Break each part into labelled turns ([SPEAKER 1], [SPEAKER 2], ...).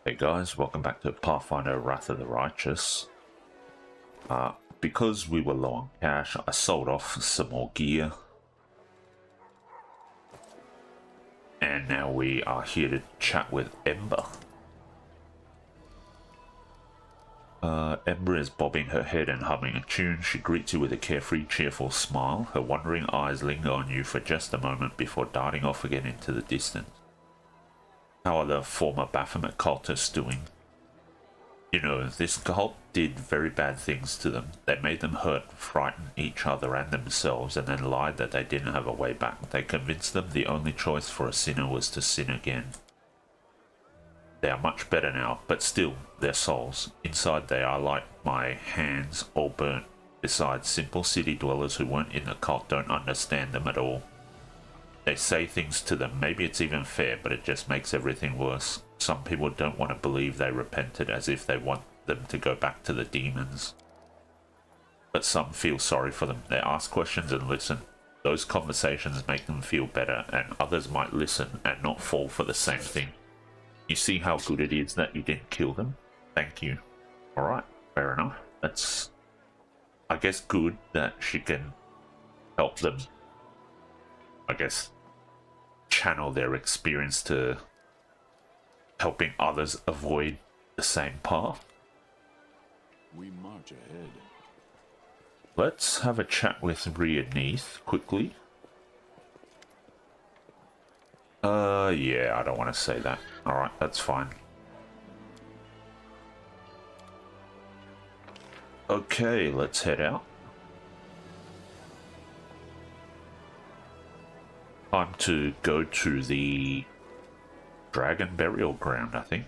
[SPEAKER 1] Hey guys, welcome back to Pathfinder Wrath of the Righteous. Because we were low on cash, I sold off some more gear. And now we are here to chat with Ember. Ember is bobbing her head and humming a tune. She greets you with a carefree, cheerful smile. Her wondering eyes linger on you for just a moment before darting off again into the distance. How are the former Baphomet cultists doing? You know, this cult did very bad things to them. They made them hurt, frighten each other and themselves, and then lied that they didn't have a way back. They convinced them the only choice for a sinner was to sin again. They are much better now, but still, their souls. Inside they are like my hands, all burnt. Besides, simple city dwellers who weren't in the cult don't understand them at all. They say things to them. Maybe it's even fair, but it just makes everything worse. Some people don't want to believe they repented, as if they want them to go back to the demons. But some feel sorry for them. They ask questions and listen. Those conversations make them feel better, and others might listen and not fall for the same thing. You see how good it is that you didn't kill them? Thank you. Alright, fair enough. That's, I guess, good that she can help them, I guess, channel their experience to helping others avoid the same path.
[SPEAKER 2] We march ahead.
[SPEAKER 1] Let's have a chat with Rhea Neath quickly. Yeah, I don't want to say that. Alright, that's fine. Okay, let's head out. Time to go to the Dragon Burial Ground, I think.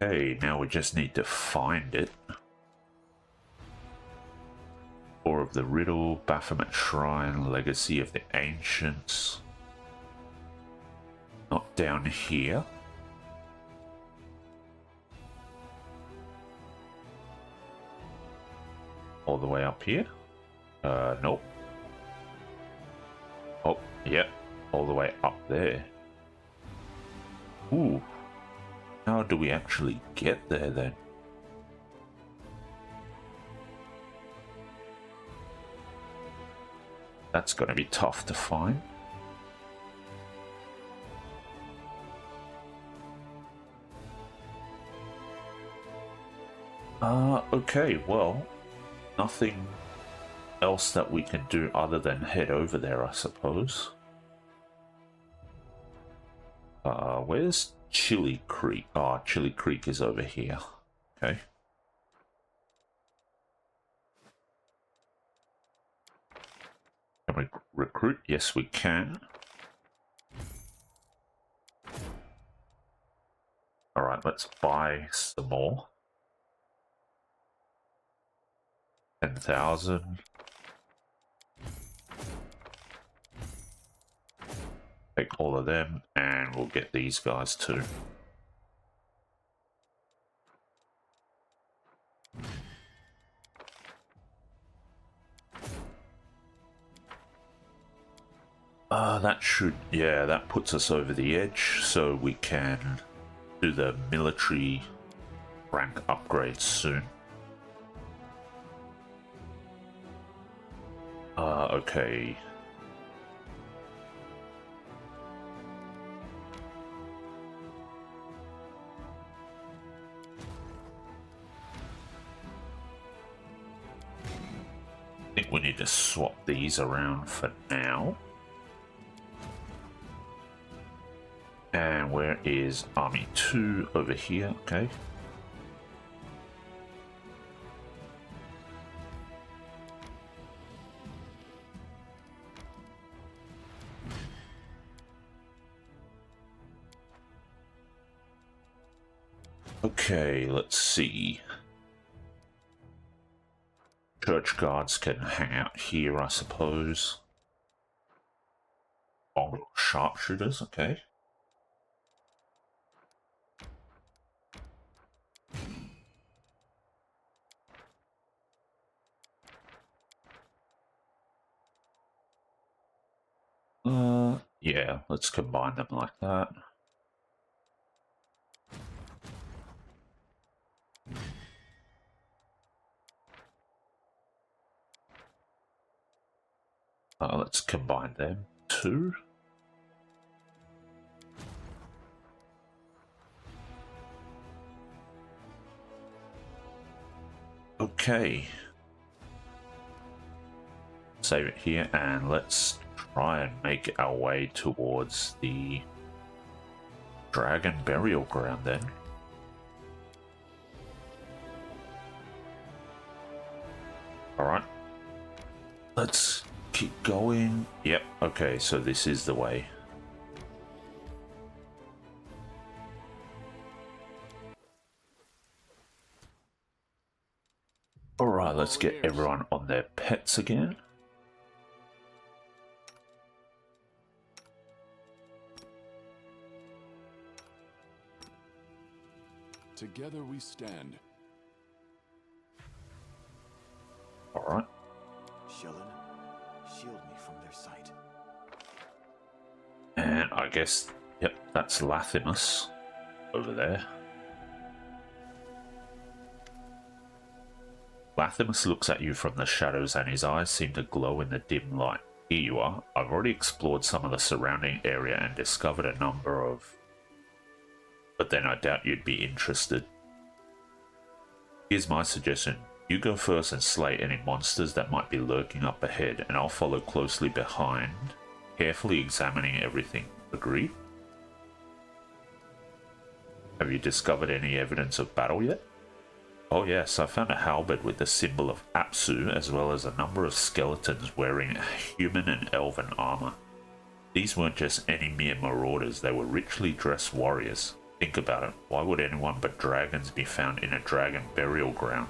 [SPEAKER 1] Okay, now we just need to find it. Or of the Riddle, Baphomet Shrine, Legacy of the Ancients. Not down here. All the way up here? Nope. Oh, yep. All the way up there. Ooh. How do we actually get there then? That's going to be tough to find. Okay, well, nothing else that we can do other than head over there, I suppose. Where's Chili Creek? Ah, Chili Creek is over here. Okay. Can we recruit? Yes, we can. Alright, let's buy some more. 10,000. Take all of them, and we'll get these guys too. That should, yeah, that puts us over the edge, so we can do the military rank upgrades soon. Okay. I think we need to swap these around for now. And where is Army 2? Over here, okay. Okay, let's see. Church guards can hang out here, I suppose. Oh, sharpshooters, okay. Yeah, let's combine them like that. Let's combine them too. Okay. Save it here and let's try and make our way towards the dragon burial ground then. Alright. Let's keep going. Yep, okay, so this is the way. Alright, let's get everyone on their pets again.
[SPEAKER 2] Together we stand.
[SPEAKER 1] Alright.
[SPEAKER 3] Shillen, shield me from their sight.
[SPEAKER 1] And I guess, yep, that's Lathimus over there. Lathimus looks at you from the shadows and his eyes seem to glow in the dim light. Here you are. I've already explored some of the surrounding area and discovered a number of... But then I doubt you'd be interested. Here's my suggestion. You go first and slay any monsters that might be lurking up ahead, and I'll follow closely behind, carefully examining everything. Agree? Have you discovered any evidence of battle yet? Oh yes, I found a halberd with the symbol of Apsu, as well as a number of skeletons wearing human and elven armor. These weren't just any mere marauders, they were richly dressed warriors. Think about it, why would anyone but dragons be found in a dragon burial ground?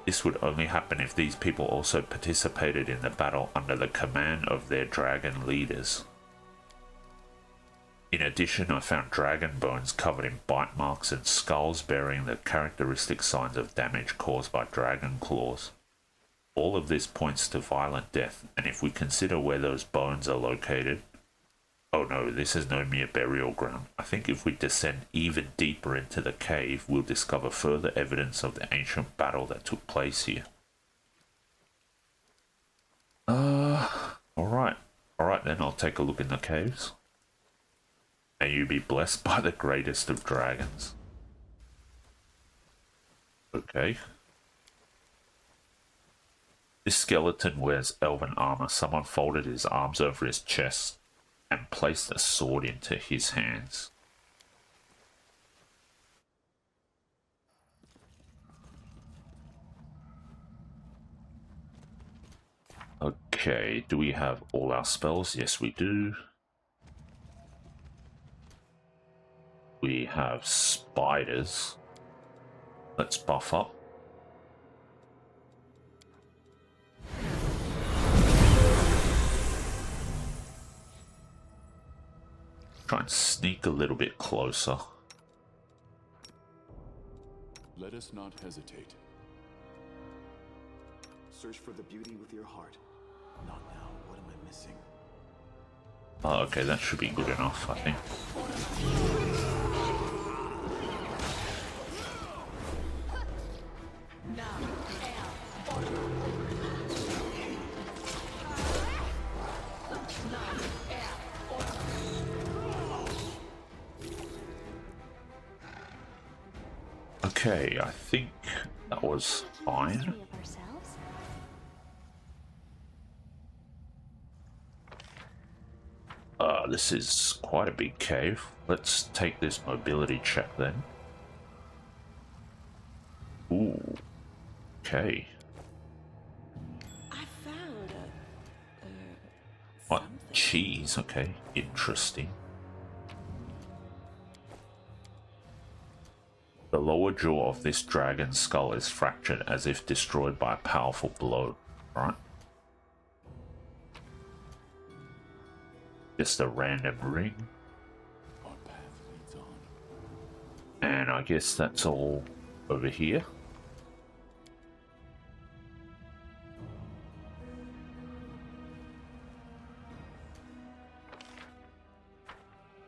[SPEAKER 1] This would only happen if these people also participated in the battle under the command of their dragon leaders. In addition, I found dragon bones covered in bite marks and skulls bearing the characteristic signs of damage caused by dragon claws. All of this points to violent death, and if we consider where those bones are located... Oh no, this is no mere burial ground. I think if we descend even deeper into the cave, we'll discover further evidence of the ancient battle that took place here. Alright. Alright then, I'll take a look in the caves. May you be blessed by the greatest of dragons. Okay. This skeleton wears elven armor. Someone folded his arms over his chest and placed a sword into his hands. Okay, do we have all our spells? Yes, we do. We have spiders. Let's buff up. Try and sneak a little bit closer.
[SPEAKER 2] Let us not hesitate.
[SPEAKER 3] Search for the beauty with your heart. Not now. What am I missing?
[SPEAKER 1] Oh, okay, that should be good enough, I think. Okay, I think that was fine. This is quite a big cave. Let's take this mobility check then. Ooh, okay.
[SPEAKER 4] I found
[SPEAKER 1] What? Cheese, okay, interesting. The lower jaw of this dragon's skull is fractured as if destroyed by a powerful blow, right? Just a random ring.
[SPEAKER 2] Our path leads on.
[SPEAKER 1] And I guess that's all over here.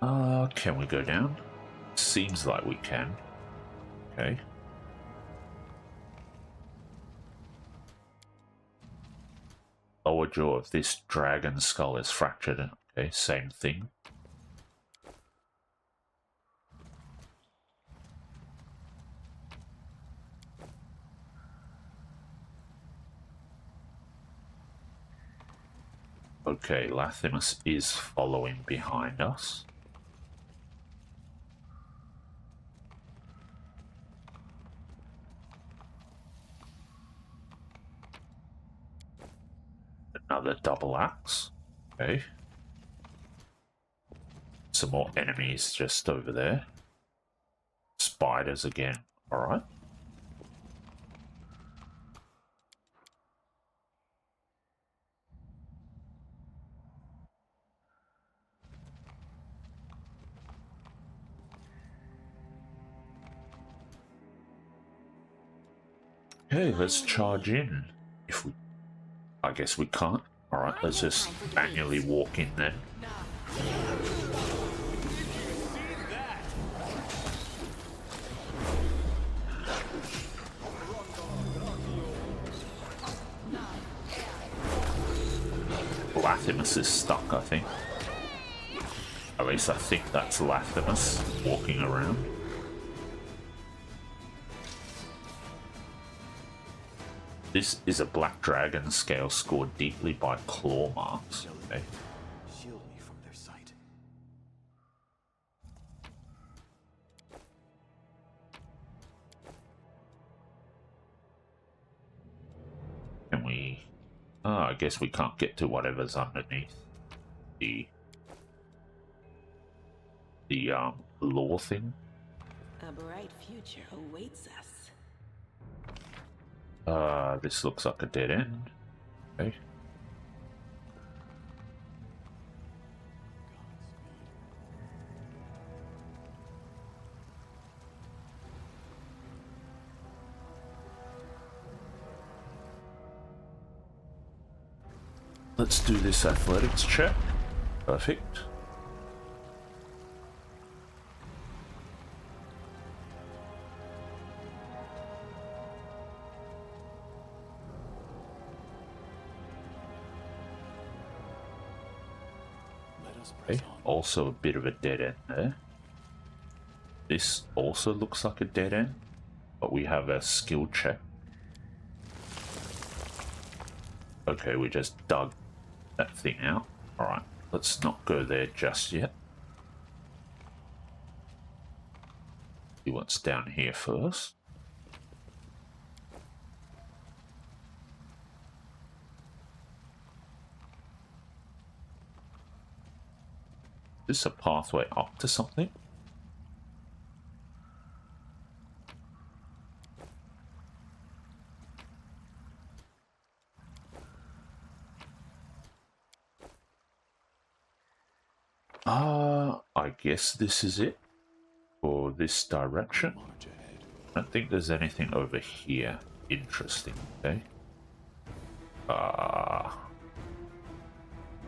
[SPEAKER 1] Can we go down? Seems like we can. Okay. Lower jaw of this dragon skull is fractured. Okay, same thing. Okay, Lathimus is following behind us. Another double axe. Okay. Some more enemies just over there. Spiders again. Alright. Okay, let's charge in. If we... I guess we can't. Alright, let's just manually walk in then. Lathimus is stuck, I think. At least I think that's Lathimus walking around. This is a black dragon scale scored deeply by claw marks. Okay.
[SPEAKER 3] Shield me from their sight.
[SPEAKER 1] Can we... Oh, I guess we can't get to whatever's underneath the law thing.
[SPEAKER 4] A bright future awaits us.
[SPEAKER 1] This looks like a dead end. Okay. Let's do this athletics check. Perfect. Okay. Also a bit of a dead end there. This also looks like a dead end, but we have a skill check. Okay, we just dug that thing out. Alright, let's not go there just yet. See what's down here first. Is this a pathway up to something? I guess this is it for this direction. I don't think there's anything over here interesting, okay? So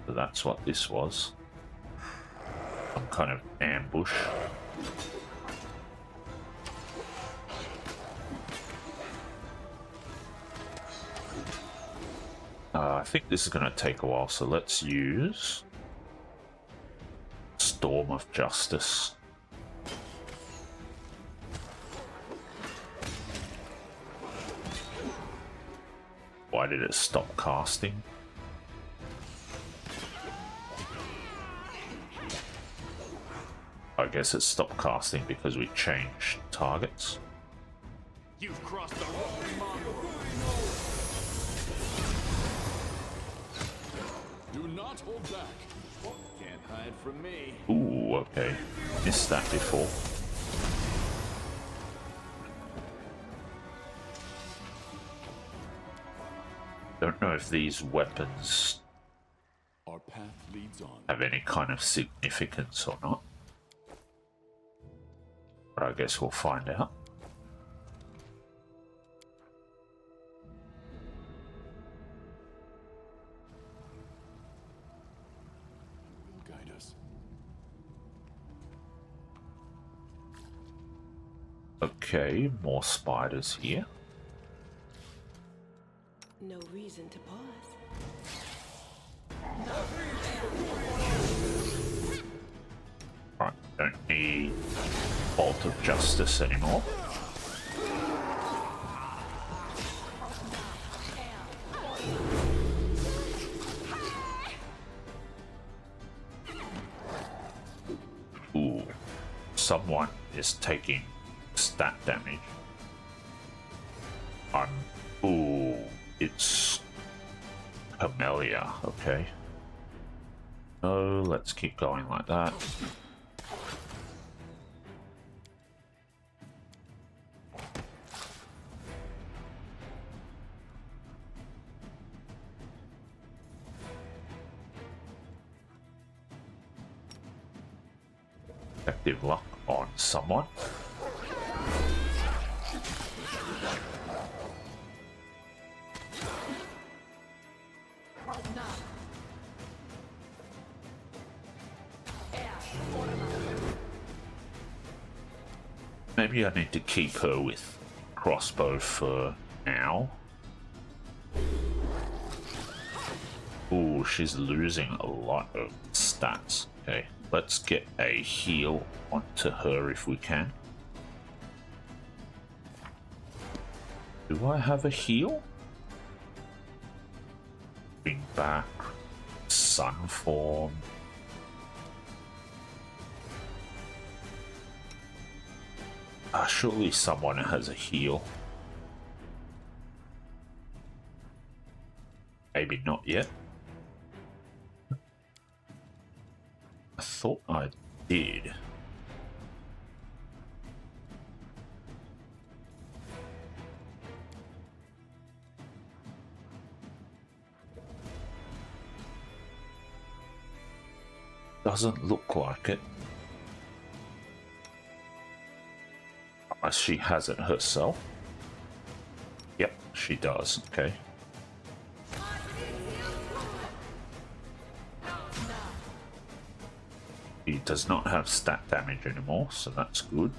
[SPEAKER 1] that's what this was. Some kind of ambush. I think this is going to take a while, so let's use Storm of Justice. Why did it stop casting? I guess it stopped casting because we changed targets.
[SPEAKER 2] You've crossed the wrong line. Do not hold back. Can't hide from me.
[SPEAKER 1] Ooh, okay. Missed that before. Don't know if these weapons
[SPEAKER 2] Our path leads on.
[SPEAKER 1] have any kind of significance or not. But I guess we'll find out.
[SPEAKER 2] Will guide us.
[SPEAKER 1] Okay, more spiders here.
[SPEAKER 4] No reason to pause.
[SPEAKER 1] Right, don't need Bolt of Justice anymore. Ooh, someone is taking stat damage. Ooh, it's Camellia, okay. Oh, let's keep going like that. Effective luck on someone. Maybe I need to keep her with crossbow for now. Ooh, she's losing a lot of stats. Okay, let's get a heal onto her if we can. Do I have a heal? Bring back sun form. Surely someone has a heal. Maybe not yet. I thought I did. Doesn't look like it. Unless she has it herself. Yep, she does. Okay. He does not have stat damage anymore, so that's good.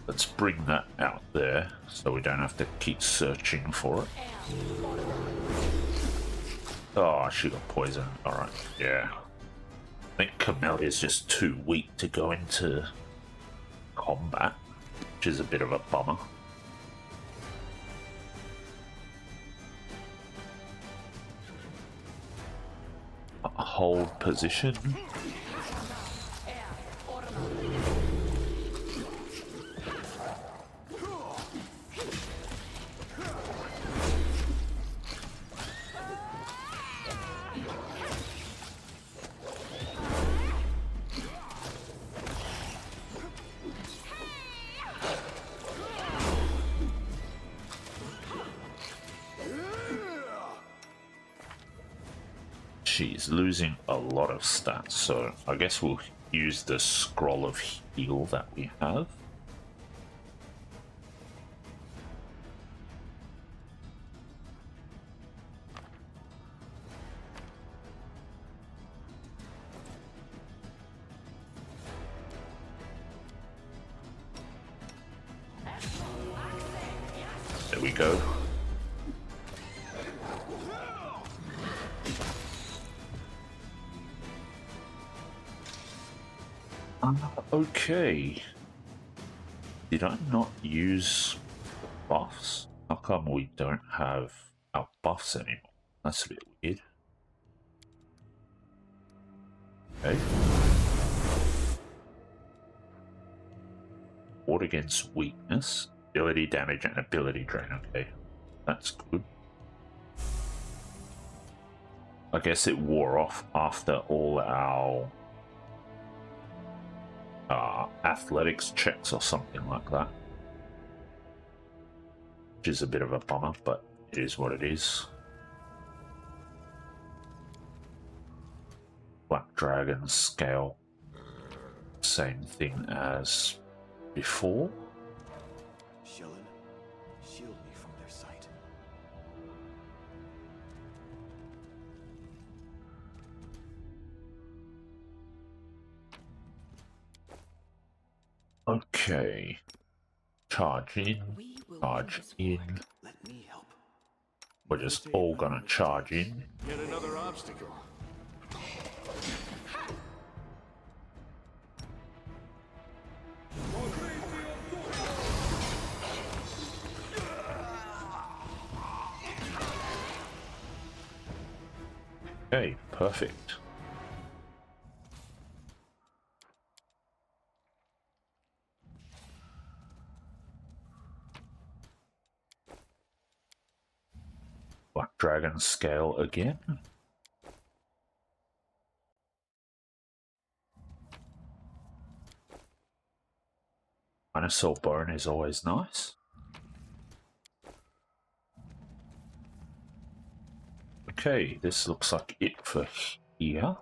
[SPEAKER 1] Let's bring that out there so we don't have to keep searching for it. Oh, she got poisoned. Alright, yeah. I think Camellia is just too weak to go into combat, which is a bit of a bummer. Hold position. She's losing a lot of stats, so I guess we'll use the scroll of heal that we have. There we go. Okay. Did I not use buffs? How come we don't have our buffs anymore? That's a bit weird. Okay. Ward against weakness, ability damage, and ability drain. Okay, that's good. I guess it wore off after all our athletics checks or something like that, which is a bit of a bummer, but it is what it is. Black Dragon scale, same thing as before.
[SPEAKER 3] Shillen, shield me from their sight.
[SPEAKER 1] Okay. Charge in.
[SPEAKER 4] We will win
[SPEAKER 1] Charge
[SPEAKER 4] this war.
[SPEAKER 1] in.
[SPEAKER 3] Let me help.
[SPEAKER 1] We're just all gonna charge in.
[SPEAKER 2] Yet another obstacle.
[SPEAKER 1] Okay, perfect. Black Dragon scale again. Dinosaur bone is always nice. Okay, this looks like it for here.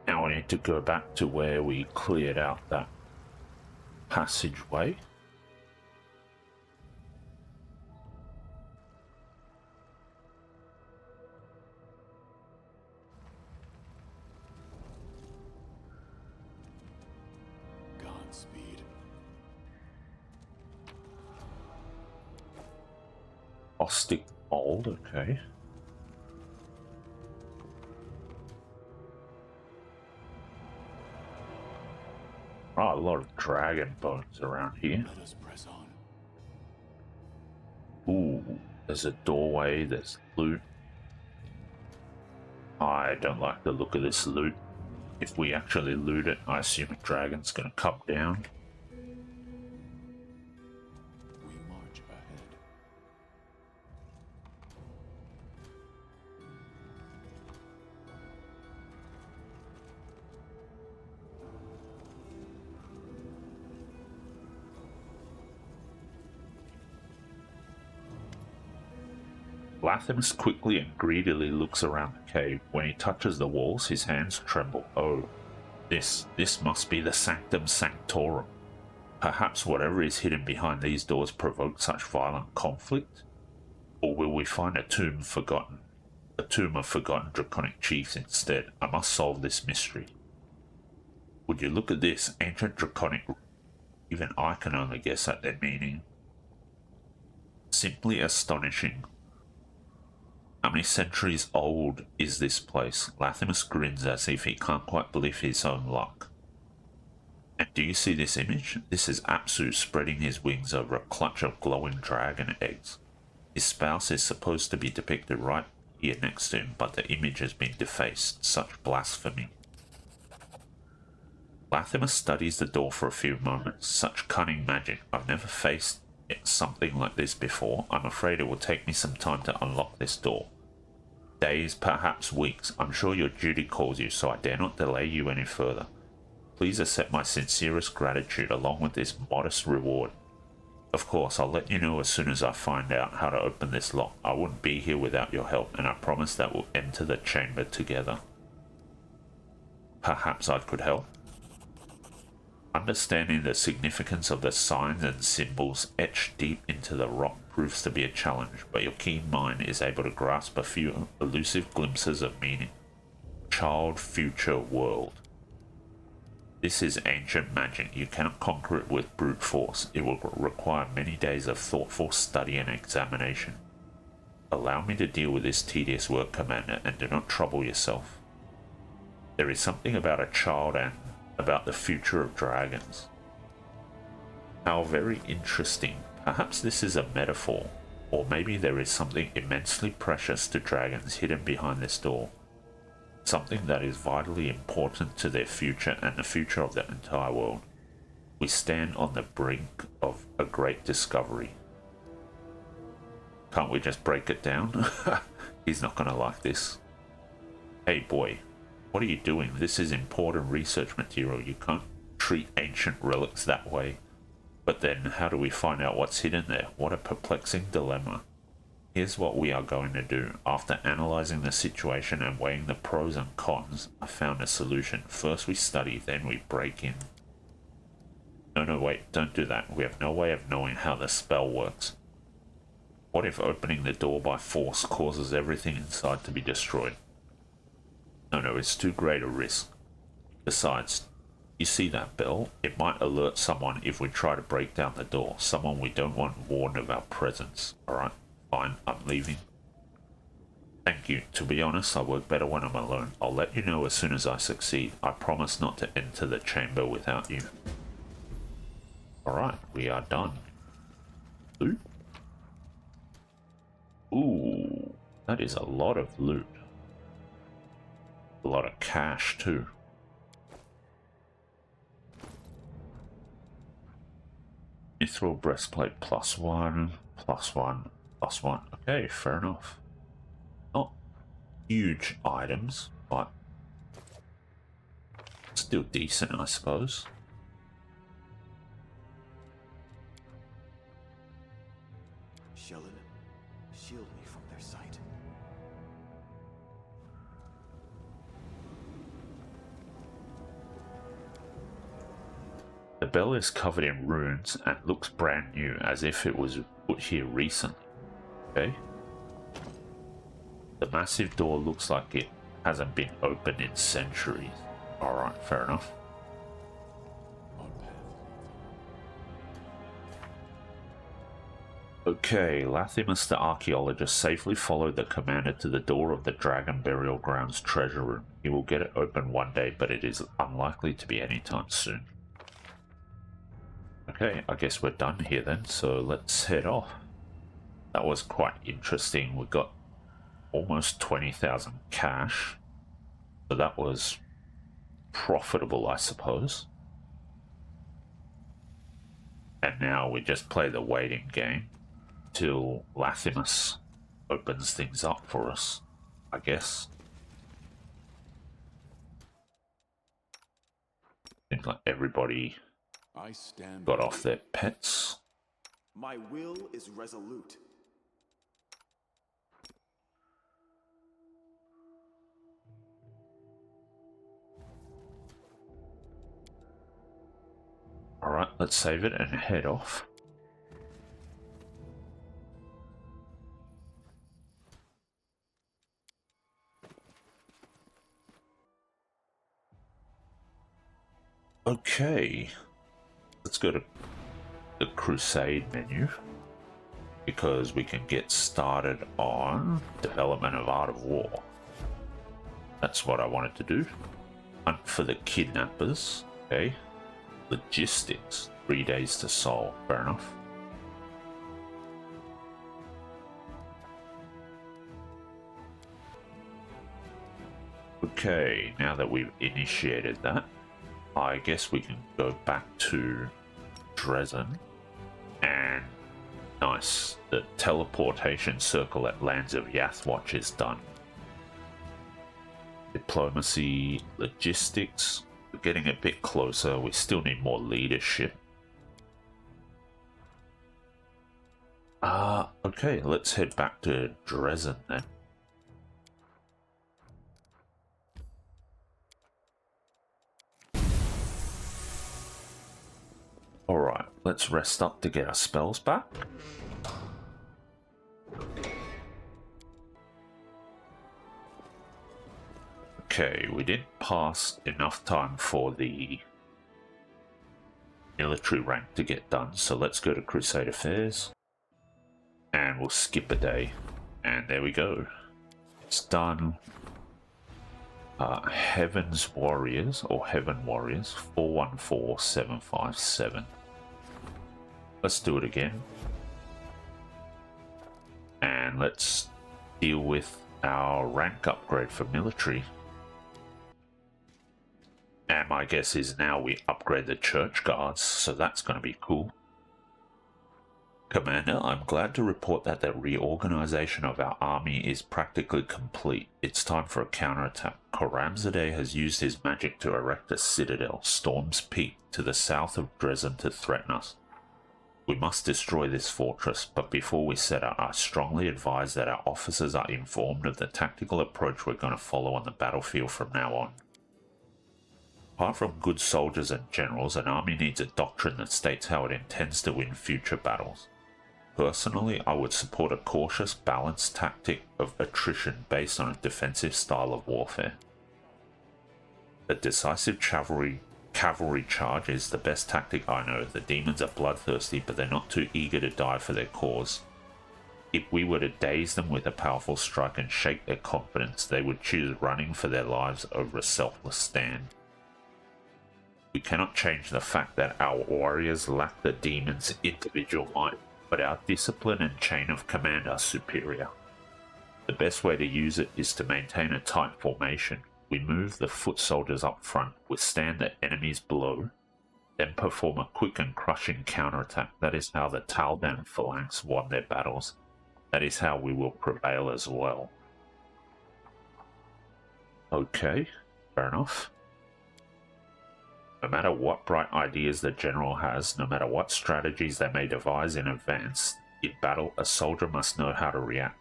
[SPEAKER 1] Now we need to go back to where we cleared out that passageway.
[SPEAKER 3] Godspeed.
[SPEAKER 1] Caustic mold, okay. Oh, a lot of dragon bones around here.
[SPEAKER 3] Let us press on.
[SPEAKER 1] Ooh, there's a doorway, there's loot. I don't like the look of this loot. If we actually loot it, I assume a dragon's gonna come down.
[SPEAKER 3] We march ahead.
[SPEAKER 1] Lathimus quickly and greedily looks around the cave. When he touches the walls, his hands tremble. Oh, this must be the Sanctum Sanctorum. Perhaps whatever is hidden behind these doors provoked such violent conflict? Or will we find a tomb of forgotten draconic chiefs instead? I must solve this mystery. Would you look at this? Ancient draconic... Even I can only guess at their meaning. Simply astonishing. How many centuries old is this place? Lathimus grins as if he can't quite believe his own luck. And do you see this image? This is Apsu spreading his wings over a clutch of glowing dragon eggs. His spouse is supposed to be depicted right here next to him, but the image has been defaced. Such blasphemy. Lathimus studies the door for a few moments. Such cunning magic. I've never faced something like this before. I'm afraid it will take me some time to unlock this door. Days, perhaps weeks. I'm sure your duty calls you, so I dare not delay you any further. Please accept my sincerest gratitude along with this modest reward. Of course, I'll let you know as soon as I find out how to open this lock. I wouldn't be here without your help, and I promise that we'll enter the chamber together. Perhaps I could help? Understanding the significance of the signs and symbols etched deep into the rock proves to be a challenge, but your keen mind is able to grasp a few elusive glimpses of meaning. Child, future, world. This is ancient magic. You cannot conquer it with brute force. It will require many days of thoughtful study and examination. Allow me to deal with this tedious work, Commander, and do not trouble yourself. There is something about a child and about the future of dragons. How very interesting. Perhaps this is a metaphor, or maybe there is something immensely precious to dragons hidden behind this door. Something that is vitally important to their future and the future of the entire world. We stand on the brink of a great discovery. Can't we just break it down? He's not gonna like this. Hey boy, what are you doing? This is important research material. You can't treat ancient relics that way. But then, how do we find out what's hidden there? What a perplexing dilemma. Here's what we are going to do. After analyzing the situation and weighing the pros and cons, I found a solution. First we study, then we break in. No, wait, don't do that. We have no way of knowing how the spell works. What if opening the door by force causes everything inside to be destroyed? No, it's too great a risk. Besides, You see that bell? It might alert someone if we try to break down the door. Someone we don't want warned of our presence. Alright, fine, I'm leaving. Thank you. To be honest, I work better when I'm alone. I'll let you know as soon as I succeed. I promise not to enter the chamber without you. Alright, we are done. Loot? Ooh, that is a lot of loot. A lot of cash too. Mithril breastplate +1, +1, +1. Okay, fair enough. Not huge items, but still decent, I suppose.
[SPEAKER 3] Sheldon, shield me from their sight.
[SPEAKER 1] The bell is covered in runes and looks brand new, as if it was put here recently. Okay. The massive door looks like it hasn't been opened in centuries. Alright, fair enough.
[SPEAKER 2] Our path.
[SPEAKER 1] Okay, Lathimus the archaeologist safely followed the commander to the door of the Dragon Burial Grounds treasure room. He will get it open one day, but it is unlikely to be anytime soon. Okay, I guess we're done here then, so let's head off. That was quite interesting. We got almost 20,000 cash, so that was profitable, I suppose. And now we just play the waiting game till Lathimus opens things up for us, I guess. Seems like everybody
[SPEAKER 2] I stand
[SPEAKER 1] got off their pets.
[SPEAKER 3] My will is resolute.
[SPEAKER 1] Alright, let's save it and head off. Okay, let's go to the crusade menu, because we can get started on development of Art of War. That's what I wanted to do. Hunt for the kidnappers. Okay. Logistics. 3 days to solve. Fair enough. Okay, now that we've initiated that, I guess we can go back to Dresden, and nice, the teleportation circle at Lands of Yathwatch is done. Diplomacy, logistics, we're getting a bit closer. We still need more leadership. Okay, let's head back to Dresden then. Alright, let's rest up to get our spells back. Okay, we didn't pass enough time for the military rank to get done, so let's go to Crusade Affairs. And we'll skip a day. And there we go. It's done. Heaven's Warriors, or Heaven Warriors, 414757. Let's do it again. And let's deal with our rank upgrade for military. And my guess is now we upgrade the church guards, so that's going to be cool. Commander, I'm glad to report that the reorganization of our army is practically complete. It's time for a counterattack. Karamzadeh has used his magic to erect a citadel, Storm's Peak, to the south of Dresden to threaten us. We must destroy this fortress, but before we set out, I strongly advise that our officers are informed of the tactical approach we're going to follow on the battlefield from now on. Apart from good soldiers and generals, an army needs a doctrine that states how it intends to win future battles. Personally, I would support a cautious, balanced tactic of attrition based on a defensive style of warfare. A decisive cavalry Cavalry charge is the best tactic I know. The demons are bloodthirsty, but they're not too eager to die for their cause. If we were to daze them with a powerful strike and shake their confidence, they would choose running for their lives over a selfless stand. We cannot change the fact that our warriors lack the demons' individual might, but our discipline and chain of command are superior. The best way to use it is to maintain a tight formation. We move the foot soldiers up front, withstand the enemy's blow, then perform a quick and crushing counterattack. That is how the Taldan phalanx won their battles. That is how we will prevail as well. Okay, fair enough. No matter what bright ideas the general has, no matter what strategies they may devise in advance, in battle a soldier must know how to react.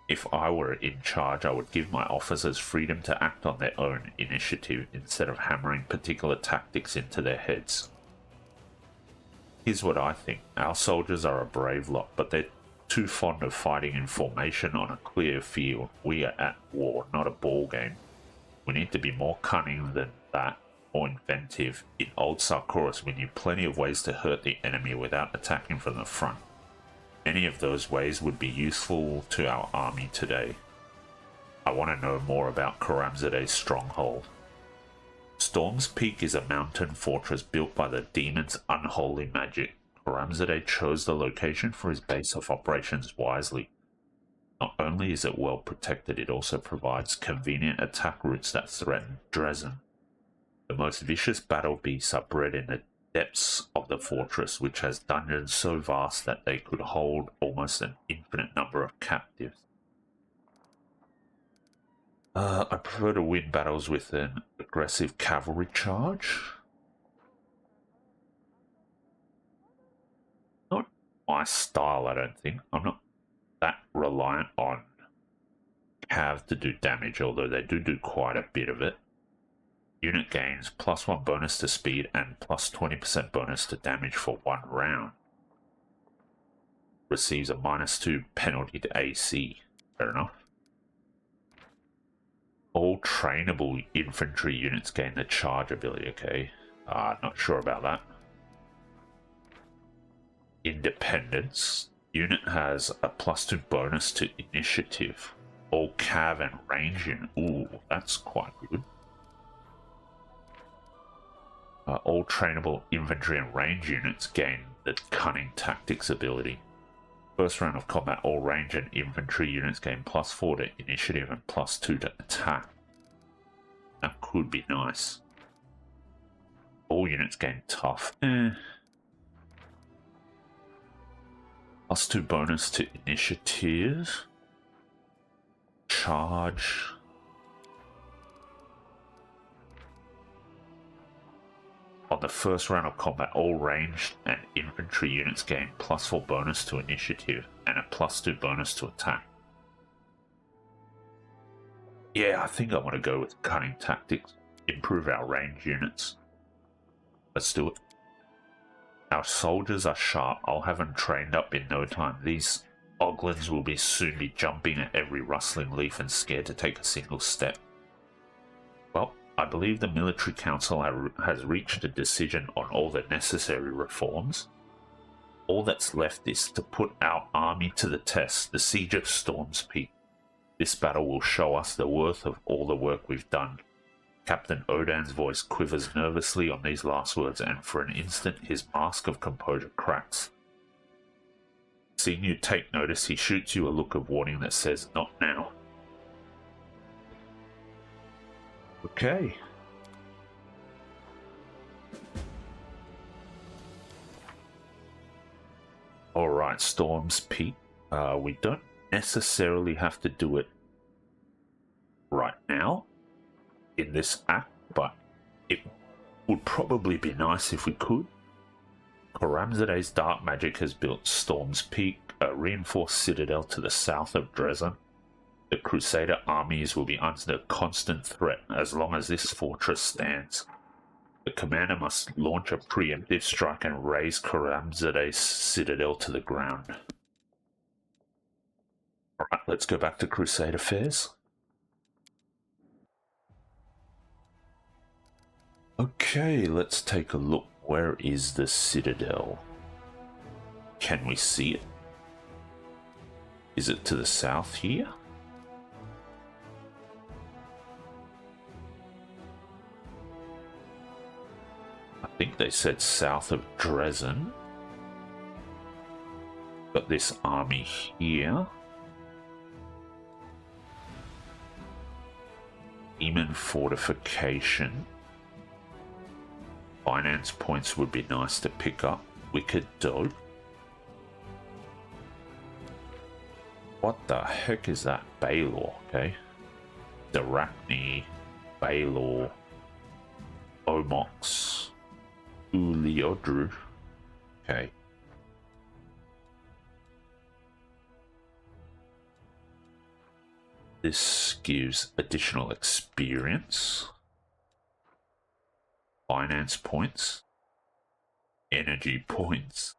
[SPEAKER 1] If I were in charge, I would give my officers freedom to act on their own initiative instead of hammering particular tactics into their heads. Here's what I think. Our soldiers are a brave lot, but they're too fond of fighting in formation on a clear field. We are at war, not a ball game. We need to be more cunning than that, more inventive. In old Sarkoris, we knew plenty of ways to hurt the enemy without attacking from the front. Any of those ways would be useful to our army today. I want to know more about Karamzade's stronghold. Storm's Peak is a mountain fortress built by the demon's unholy magic. Karamzade chose the location for his base of operations wisely. Not only is it well protected, it also provides convenient attack routes that threaten Dresden. The most vicious battle beasts are bred in the depths of the fortress, which has dungeons so vast that they could hold almost an infinite number of captives. I prefer to win battles with an aggressive cavalry charge. Not my style, I don't think. I'm not that reliant on cav to do damage, although they do quite a bit of it. Unit gains +1 bonus to speed and +20% bonus to damage for 1 round. Receives a -2 penalty to AC. Fair enough. All trainable infantry units gain the charge ability. Okay, not sure about that. Independence. Unit has a +2 bonus to initiative. All cav and range unit. Ooh, that's quite good. All trainable infantry and range units gain the Cunning Tactics ability. First round of combat, all range and infantry units gain +4 to initiative and +2 to attack. That could be nice. All units gain tough. +2 bonus to initiative. Charge. On the first round of combat, all ranged and infantry units gain +4 bonus to initiative and a +2 bonus to attack. Yeah, I think I want to go with Cunning Tactics. Improve our range units. Let's do it. Our soldiers are sharp. I'll have them trained up in no time. These oglins will soon be jumping at every rustling leaf and scared to take a single step. Well, I believe the military council has reached a decision on all the necessary reforms. All that's left is to put our army to the test, the siege of Storm's Peak. This battle will show us the worth of all the work we've done. Captain Odan's voice quivers nervously on these last words, and for an instant his mask of composure cracks. Seeing you take notice, he shoots you a look of warning that says, "Not now." Okay. Alright, Storm's Peak. We don't necessarily have to do it right now in this act, but it would probably be nice if we could. Karamzade's dark magic has built Storm's Peak, a reinforced citadel to the south of Dresden. The Crusader armies will be under constant threat as long as this fortress stands. The commander must launch a preemptive strike and raze Karamzade's citadel to the ground. Alright, let's go back to Crusade affairs. Okay, let's take a look. Where is the citadel? Can we see it? Is it to the south here? I think they said south of Dresden. Got this army here. Demon fortification. Finance points would be nice to pick up. Wicked dope. What the heck is that? Baylor, okay. Darachni, Baylor, Omox, Uliodru. Okay. This gives additional experience, finance points, energy points.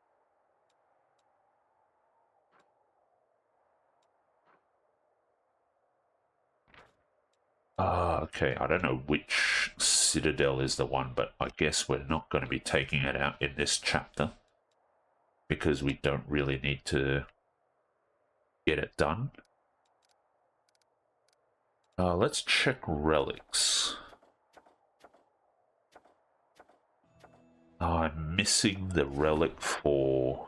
[SPEAKER 1] Okay, I don't know which citadel is the one, but I guess we're not going to be taking it out in this chapter because we don't really need to get it done. Let's check relics. I'm missing the relic for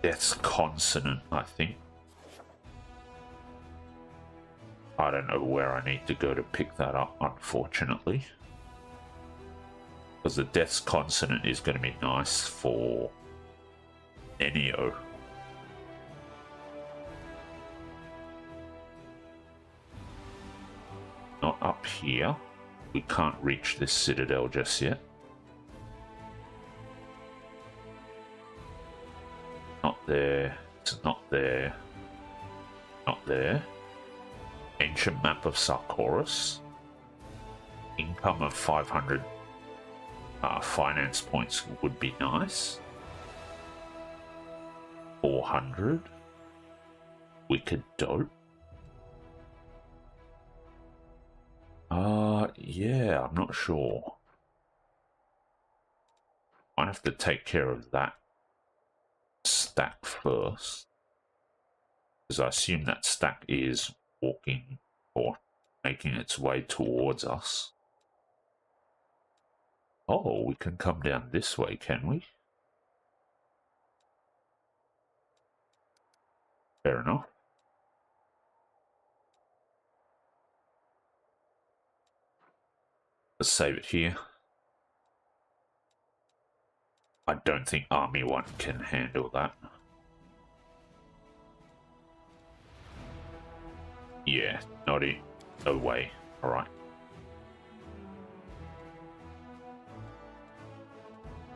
[SPEAKER 1] Death's Consonant, I think. I don't know where I need to go to pick that up, unfortunately. Because the Death's Consonant is going to be nice for Enio. Not up here. We can't reach this citadel just yet. Not there. It's not there. Not there. Ancient map of Sarkoris. Income of 500 finance points would be nice. 400. Wicked dope. Yeah, I'm not sure. I have to take care of that stack first, because I assume that stack is walking or making its way towards us. Oh, we can come down this way, can we? Fair enough. Let's save it here. I don't think Army 1 can handle that. Yeah, no way. Alright.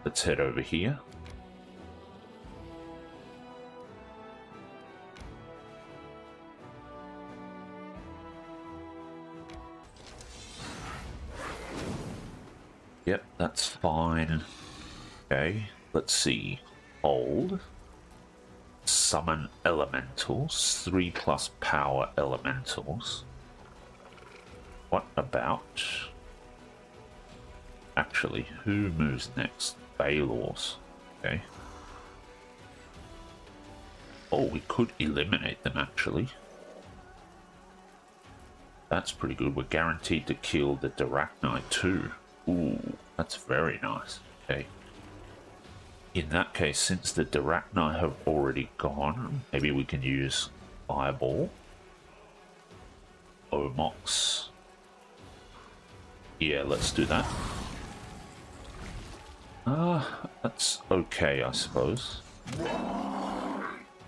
[SPEAKER 1] Let's head over here. Yep, that's fine. Okay, let's see. Hold. Summon elementals. 3+ power elementals. What about... Actually, who moves next? Baylor's. Okay. Oh, we could eliminate them, actually. That's pretty good. We're guaranteed to kill the Darachni too. Ooh, that's very nice. Okay. In that case, since the Darachni have already gone, maybe we can use Fireball. Omox. Yeah, let's do that. That's okay, I suppose.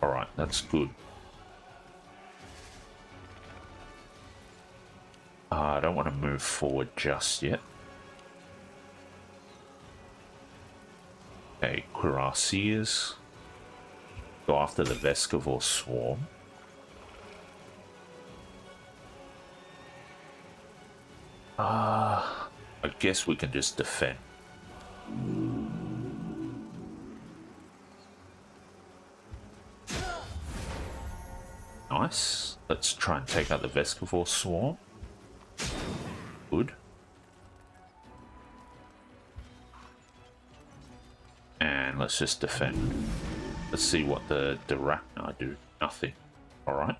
[SPEAKER 1] Alright, that's good. I don't want to move forward just yet. Okay, Cuirassiers. Go after the Vescivore Swarm. I guess we can just defend. Nice. Let's try and take out the Vescivore Swarm. Good. And let's just defend. Let's see what the Dirachna do. Nothing. Alright.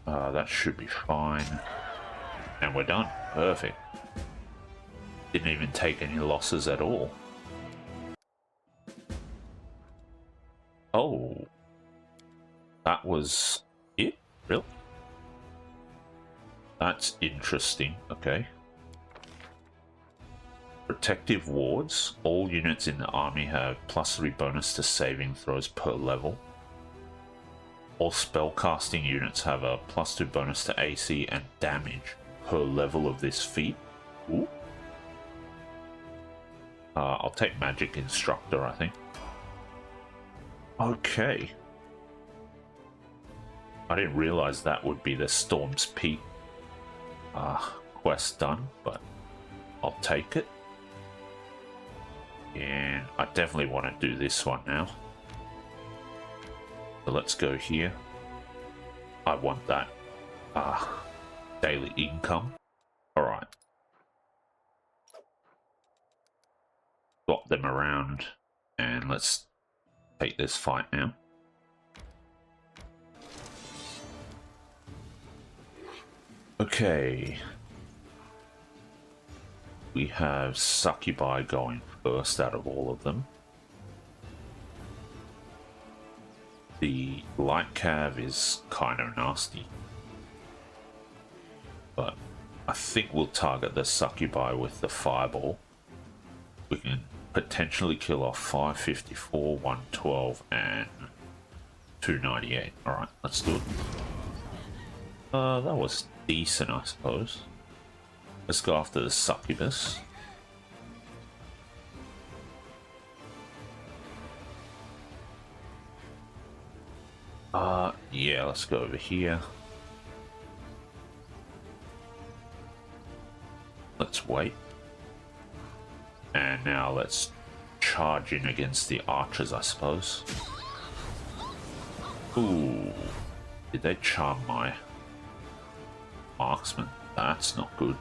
[SPEAKER 1] That should be fine. And we're done. Perfect. Didn't even take any losses at all. Oh. That was it? Really? That's interesting. Okay. Protective wards. All units in the army have +3 bonus to saving throws per level. All spellcasting units have a +2 bonus to AC and damage per level of this feat. Ooh. I'll take Magic Instructor, I think. Okay. I didn't realize that would be the Storm's Peak quest done, but I'll take it. And I definitely want to do this one now. So let's go here. I want that daily income. Alright. Swap them around and let's take this fight now. Okay. We have Succubi going first out of all of them. The Light Cav is kind of nasty. But I think we'll target the Succubi with the Fireball. We can potentially kill off 554, 112, and 298. Alright, let's do it. That was decent, I suppose. Let's go after the Succubus. Yeah, let's go over here. Let's wait. And now let's charge in against the archers, I suppose. Ooh. Did they charm my marksman? That's not good.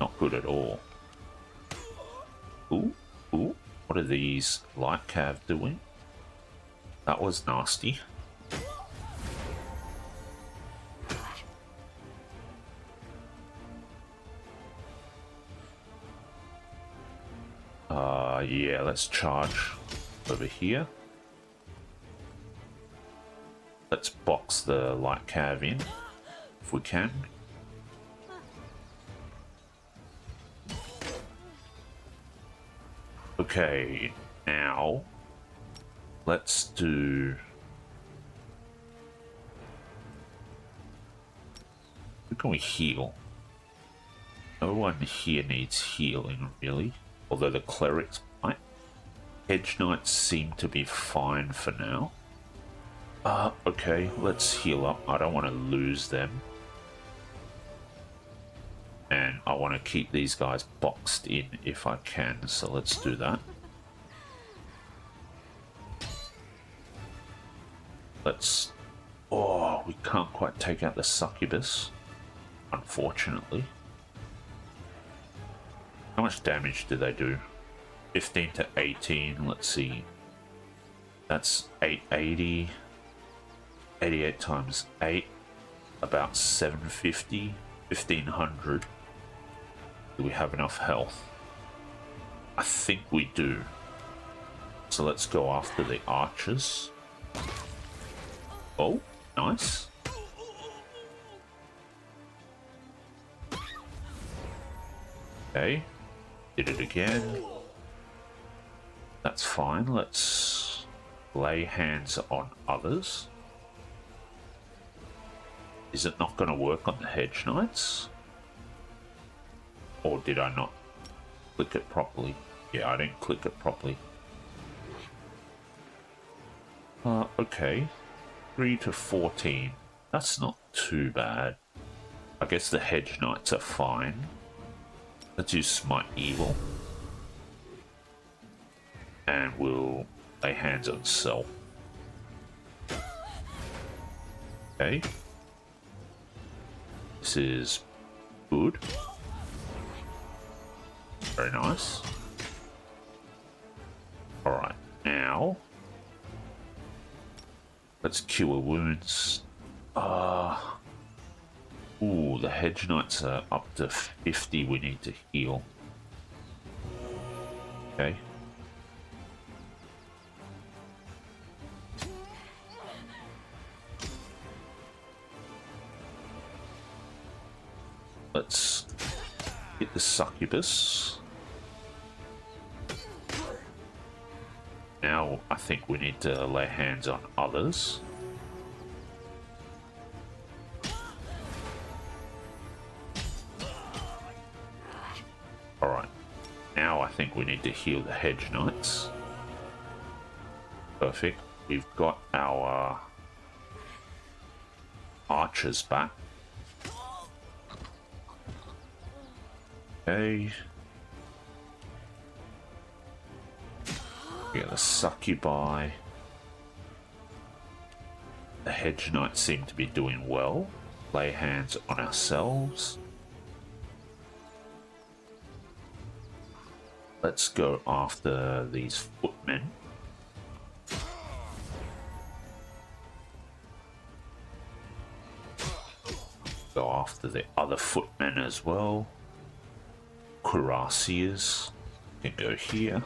[SPEAKER 1] Not good at all. Ooh, ooh. What are these Light Cav doing? That was nasty. Yeah, let's charge over here. Let's box the Light Cav in, if we can. Okay, now let's do... Who can we heal? No one here needs healing, really. Although the clerics might. Hedge Knights seem to be fine for now. Okay, let's heal up. I don't want to lose them. And I want to keep these guys boxed in if I can, so let's do that. Let's... Oh, we can't quite take out the Succubus, unfortunately. How much damage do they do? 15 to 18, let's see. That's 880. 88 times 8, about 750, 1500. Do we have enough health? I think we do. So let's go after the archers. Oh, nice. Okay, did it again. That's fine. Let's lay hands on others. Is it not going to work on the Hedge Knights? Or did I not click it properly? Yeah, I didn't click it properly. Okay. 3 to 14. That's not too bad. I guess the Hedge Knights are fine. Let's use Smite Evil. And we'll lay hands on Self. Okay. This is good. Very nice. Alright, now let's cure wounds. Ooh, the hedge knights are up to 50 we need to heal. Okay. Let's get the succubus. Now I think we need to lay hands on others. Alright, now I think we need to heal the hedge knights. Perfect. We've got our archers back. Okay. We got the succubi. The hedge knights seem to be doing well. Lay hands on ourselves. Let's go after these footmen. Go after the other footmen as well. Cuirassiers can go here.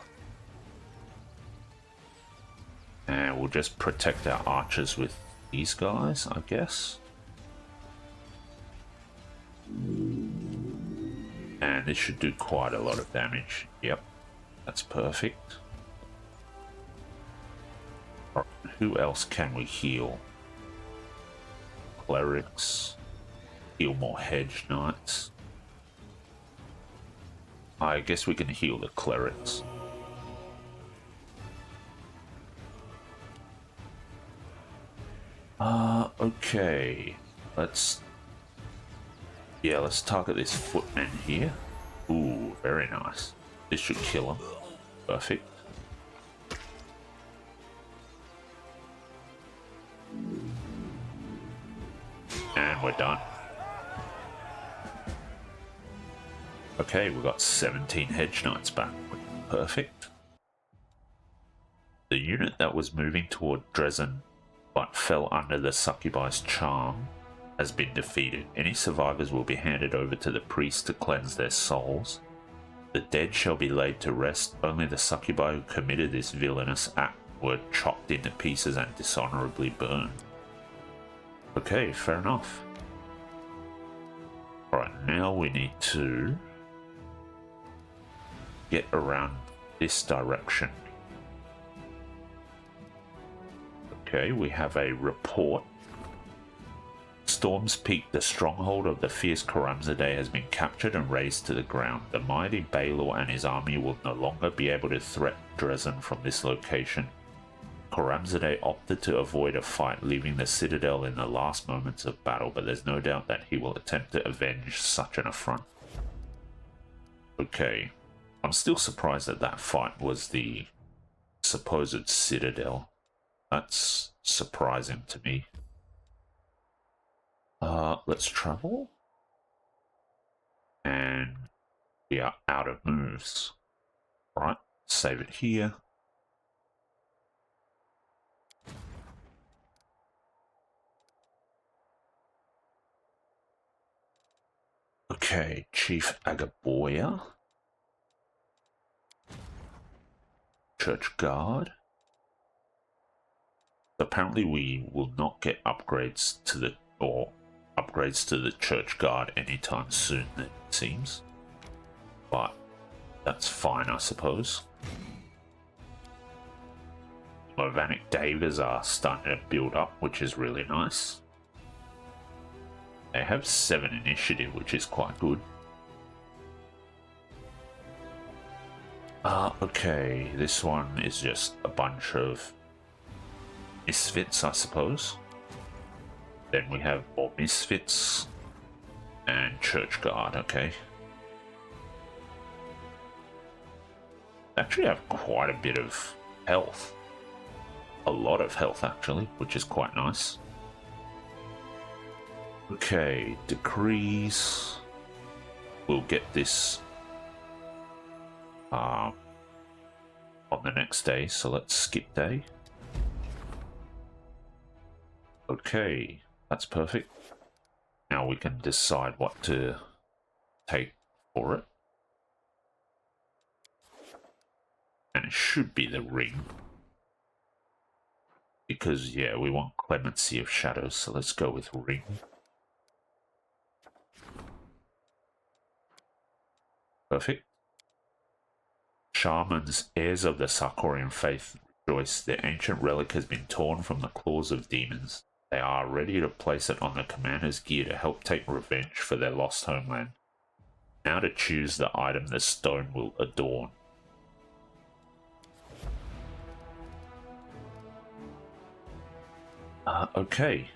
[SPEAKER 1] And we'll just protect our archers with these guys, I guess. And this should do quite a lot of damage. Yep, that's perfect. Right, who else can we heal? Clerics. Heal more hedge knights. I guess we can heal the clerics. Okay. Let's target this footman here. Ooh, very nice. This should kill him. Perfect. And we're done. Okay, we've got 17 hedge knights back. Perfect. The unit that was moving toward Dresden but fell under the succubi's charm has been defeated. Any survivors will be handed over to the priest to cleanse their souls. The dead shall be laid to rest. Only the succubi who committed this villainous act were chopped into pieces and dishonorably burned. Okay, fair enough. Alright, now we need to get around this direction. Okay, we have a report. Storm's Peak, the stronghold of the fierce Karamzadeh, has been captured and razed to the ground. The mighty Baylor and his army will no longer be able to threaten Dresden from this location. Karamzadeh opted to avoid a fight, leaving the citadel in the last moments of battle, but there's no doubt that he will attempt to avenge such an affront. Okay, I'm still surprised that that fight was the supposed citadel. That's surprising to me. Let's travel. And we are out of moves. Right, save it here. Okay, Chief Agaboya. Church Guard. Apparently we will not get upgrades to the Church Guard anytime soon, it seems. But that's fine, I suppose. Movanik Davers are starting to build up, which is really nice. They have 7 initiative, which is quite good. Okay, this one is just a bunch of misfits, I suppose. Then we have more misfits and Church Guard, okay. Actually have quite a bit of health. A lot of health, actually, which is quite nice. Okay, decrees. We'll get this on the next day, so let's skip day. Okay, that's perfect. Now we can decide what to take for it. And it should be the ring. Because, yeah, we want clemency of shadows, so let's go with ring. Perfect. Shamans, heirs of the Sarkorian faith, rejoice. Their ancient relic has been torn from the claws of demons. They are ready to place it on the commander's gear to help take revenge for their lost homeland. Now to choose the item the stone will adorn. Okay.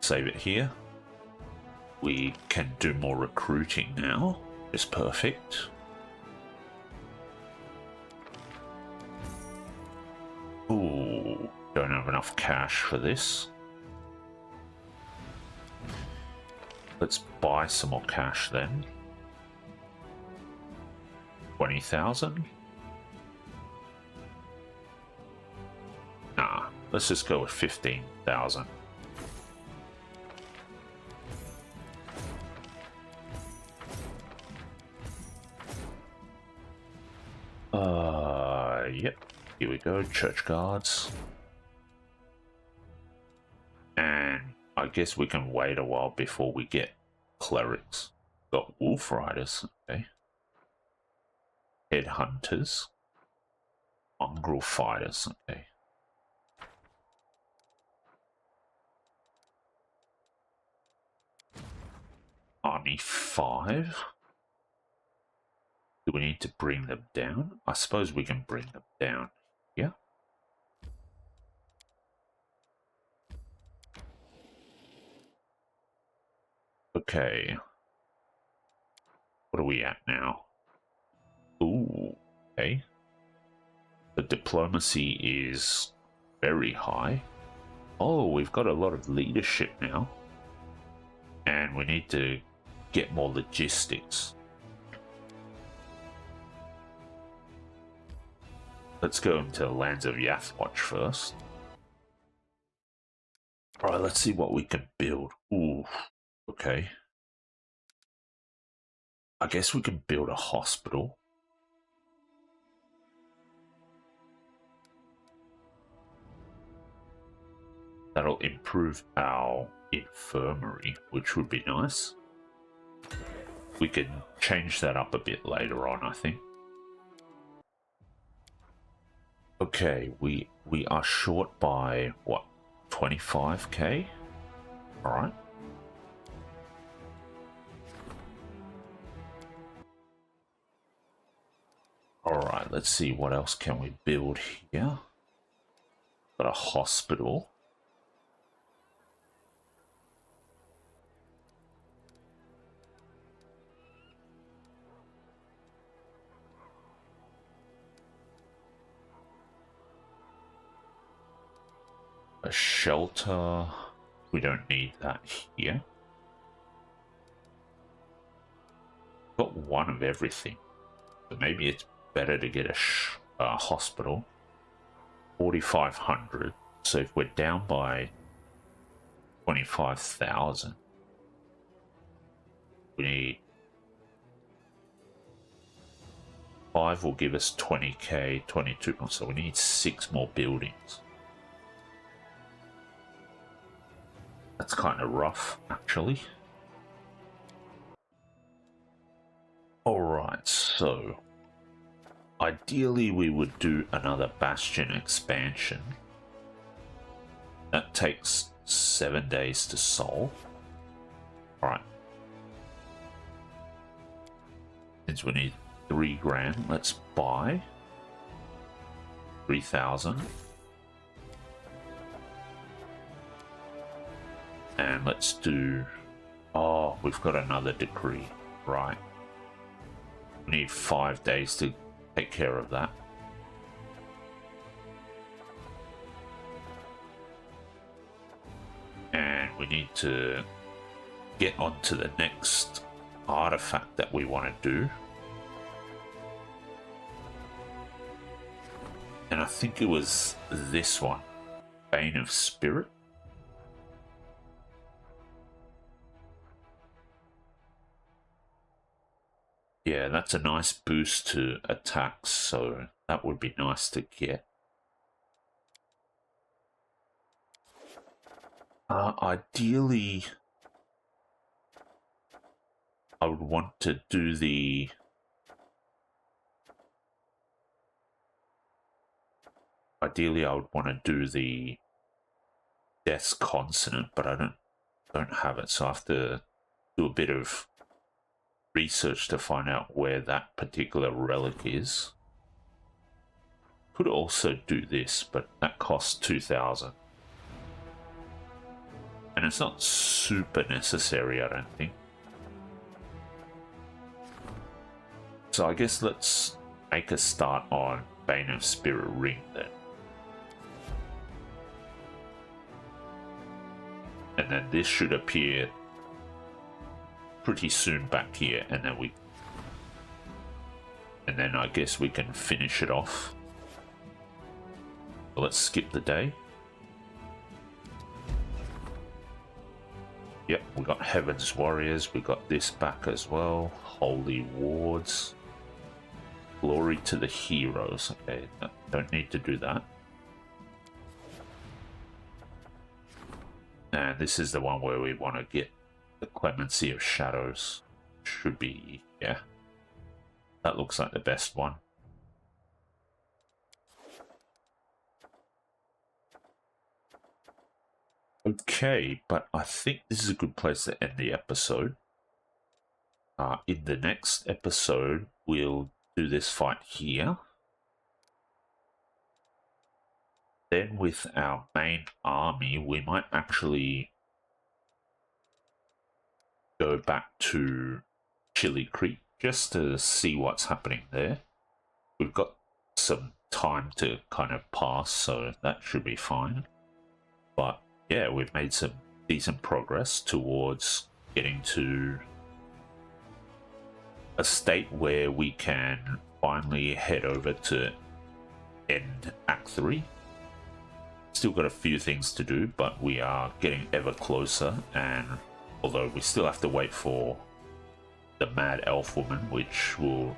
[SPEAKER 1] Save it here. We can do more recruiting now. It's perfect. Ooh, don't have enough cash for this. Let's buy some more cash then. 20,000? Nah, let's just go with 15,000. Yep. Here we go, church guards. And I guess we can wait a while before we get clerics. Got wolf riders, okay. Headhunters. Mongrel fighters, okay. Army 5. Do we need to bring them down? I suppose we can bring them down. Yeah. Okay. What are we at now? Ooh, okay. The diplomacy is very high. Oh, we've got a lot of leadership now. And we need to get more logistics. Let's go into the lands of Yathwatch first. Alright, let's see what we can build. Ooh, okay. I guess we can build a hospital. That'll improve our infirmary, which would be nice. We can change that up a bit later on, I think. Okay, we are short by, what, 25k? Alright. Alright, let's see what else can we build here. Got a hospital. A shelter. We don't need that here. Got one of everything. So maybe it's better to get a hospital. 4,500. So if we're down by 25,000, we need 5 will give us 20k, 22. So we need 6 more buildings. That's kind of rough, actually. Alright, so ideally we would do another bastion expansion. That takes 7 days to solve. Alright. Since we need 3 grand, let's buy 3,000. And let's do... Oh, we've got another decree. Right. We need 5 days to take care of that. And we need to get on to the next artifact that we want to do. And I think it was this one, Bane of Spirit. Yeah, that's a nice boost to attacks, so that would be nice to get. Ideally, I would want to do the... Ideally, I would want to do the Death's Consonant, but I don't have it, so I have to do a bit of research to find out where that particular relic is. Could also do this, but that costs 2,000. And it's not super necessary, I don't think. So I guess let's make a start on Bane of Spirit Ring then. And then this should appear pretty soon back here, and then I guess we can finish it off. So let's skip the day. Yep, we got Heaven's Warriors, we got this back as well. Holy Wards. Glory to the Heroes. Okay, don't need to do that. And this is the one where we want to get the Clemency of Shadows. Should be, yeah. That looks like the best one. Okay, but I think this is a good place to end the episode. In the next episode, we'll do this fight here. Then with our main army, we might actually go back to Chili Creek just to see what's happening there. We've got some time to kind of pass, so that should be fine. But yeah, we've made some decent progress towards getting to a state where we can finally head over to end Act 3. Still got a few things to do, but we are getting ever closer, and although we still have to wait for the Mad Elf Woman, which will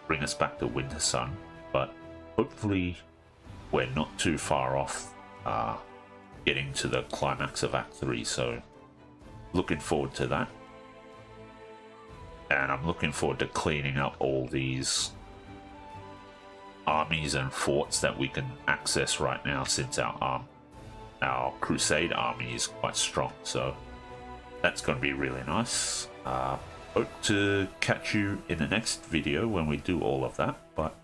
[SPEAKER 1] bring us back to Winter Sun, but hopefully we're not too far off getting to the climax of Act 3, so looking forward to that. And I'm looking forward to cleaning up all these armies and forts that we can access right now, since our crusade army is quite strong, so that's going to be really nice. Hope to catch you in the next video when we do all of that, but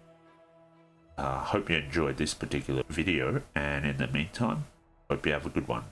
[SPEAKER 1] hope you enjoyed this particular video, and in the meantime, hope you have a good one.